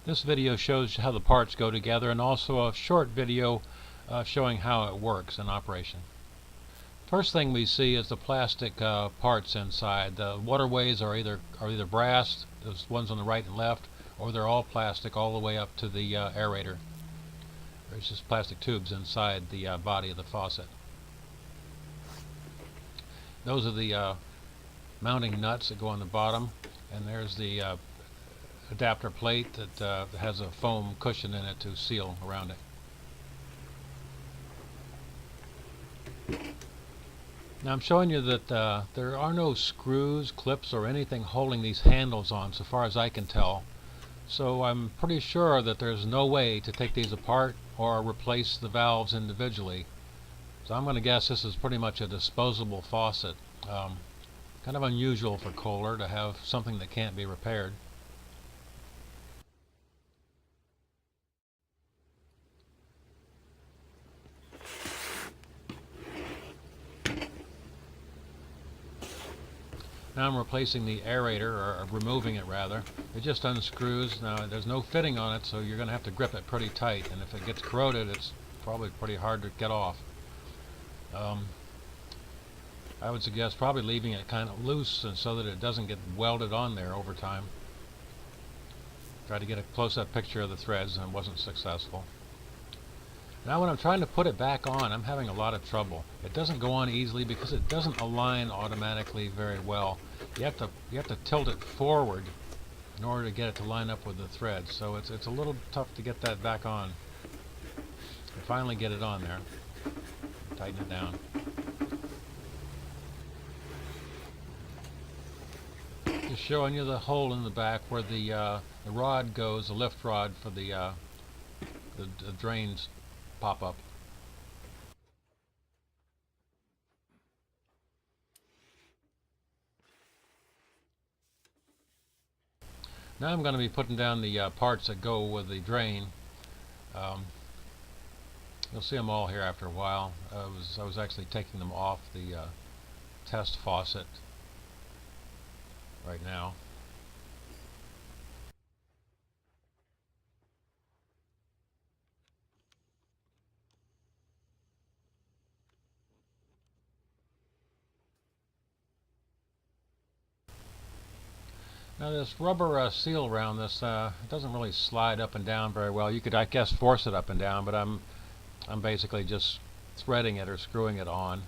This video shows how the parts go together, and also a short video showing how it works in operation. First thing we see is the plastic parts inside. The waterways are either brass, those ones on the right and left, or they're all plastic all the way up to the aerator. There's just plastic tubes inside the body of the faucet. Those are the mounting nuts that go on the bottom, and there's the adapter plate that has a foam cushion in it to seal around it. Now I'm showing you that there are no screws, clips, or anything holding these handles on, so far as I can tell. So I'm pretty sure that there's no way to take these apart or replace the valves individually. So I'm going to guess this is pretty much a disposable faucet. Kind of unusual for Kohler to have something that can't be repaired. Now I'm replacing the aerator, or removing it rather. It just unscrews. Now there's no fitting on it, so you're going to have to grip it pretty tight, and if it gets corroded, it's probably pretty hard to get off. I would suggest probably leaving it kind of loose and so that it doesn't get welded on there over time. Tried to get a close-up picture of the threads and it wasn't successful. Now when I'm trying to put it back on, I'm having a lot of trouble. It doesn't go on easily because it doesn't align automatically very well. You have to tilt it forward in order to get it to line up with the threads. So it's a little tough to get that back on. I finally get it on there. Tighten it down. Just showing you the hole in the back where the rod goes, the lift rod for the drains pop up. Now I'm going to be putting down the parts that go with the drain. You'll see them all here after a while. I was actually taking them off the test faucet right now. Now this rubber seal around this it doesn't really slide up and down very well. You could, I guess, force it up and down, but I'm basically just threading it or screwing it on,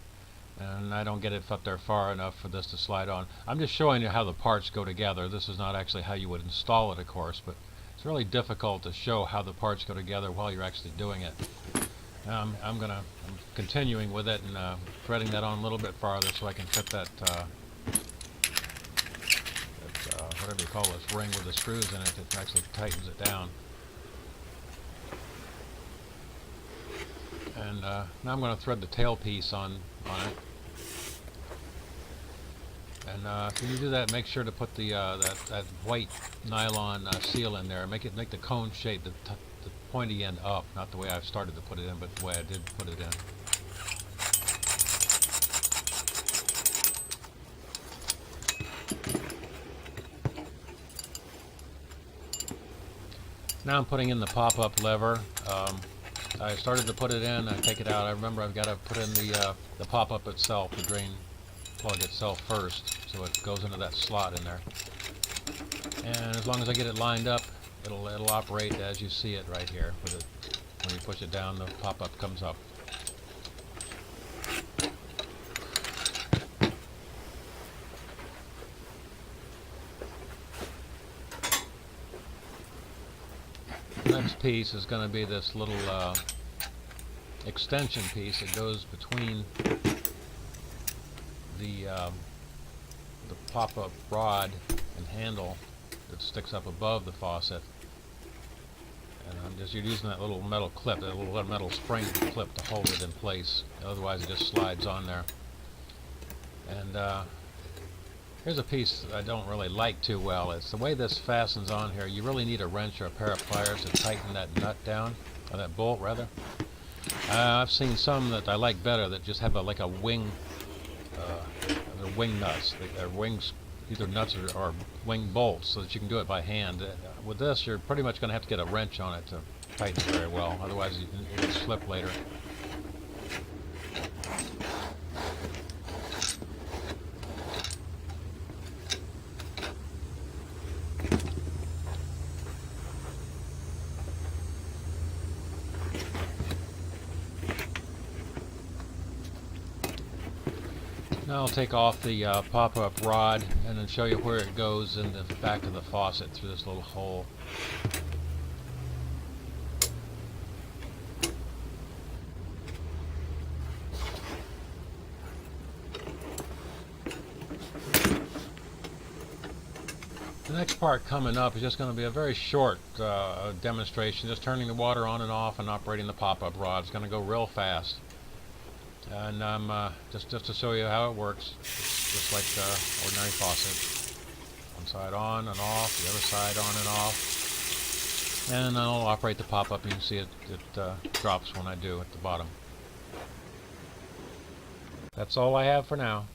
and I don't get it up there far enough for this to slide on. I'm just showing you how the parts go together. This is not actually how you would install it, of course, but it's really difficult to show how the parts go together while you're actually doing it. I'm continuing with it and threading that on a little bit farther so I can fit that whatever you call this ring with the screws in it that actually tightens it down. And now I'm going to thread the tail piece on it. And when you do that, make sure to put the that white nylon seal in there. Make the cone shape, the pointy end up, not the way I've started to put it in, but the way I did put it in. Now I'm putting in the pop-up lever. I started to put it in, I take it out. I remember I've got to put in the pop-up itself, the drain plug itself first, so it goes into that slot in there. And as long as I get it lined up, it'll operate as you see it right here. With it, when you push it down, the pop-up comes up. Next piece is going to be this little extension piece that goes between the pop-up rod and handle that sticks up above the faucet. And you're using that little metal clip, that little metal spring clip to hold it in place. Otherwise it just slides on there. And here's a piece that I don't really like too well. It's the way this fastens on here. You really need a wrench or a pair of pliers to tighten that nut down, or that bolt rather. I've seen some that I like better that just have like a wing, wing nuts. Their wings, either nuts or wing bolts so that you can do it by hand. With this, you're pretty much going to have to get a wrench on it to tighten it very well, otherwise it will slip later. Now I'll take off the pop-up rod and then show you where it goes in the back of the faucet through this little hole. The next part coming up is just going to be a very short demonstration, just turning the water on and off and operating the pop-up rod. It's going to go real fast. And just to show you how it works, just like ordinary faucet. One side on and off, the other side on and off. And then I'll operate the pop-up. You can see it drops when I do at the bottom. That's all I have for now.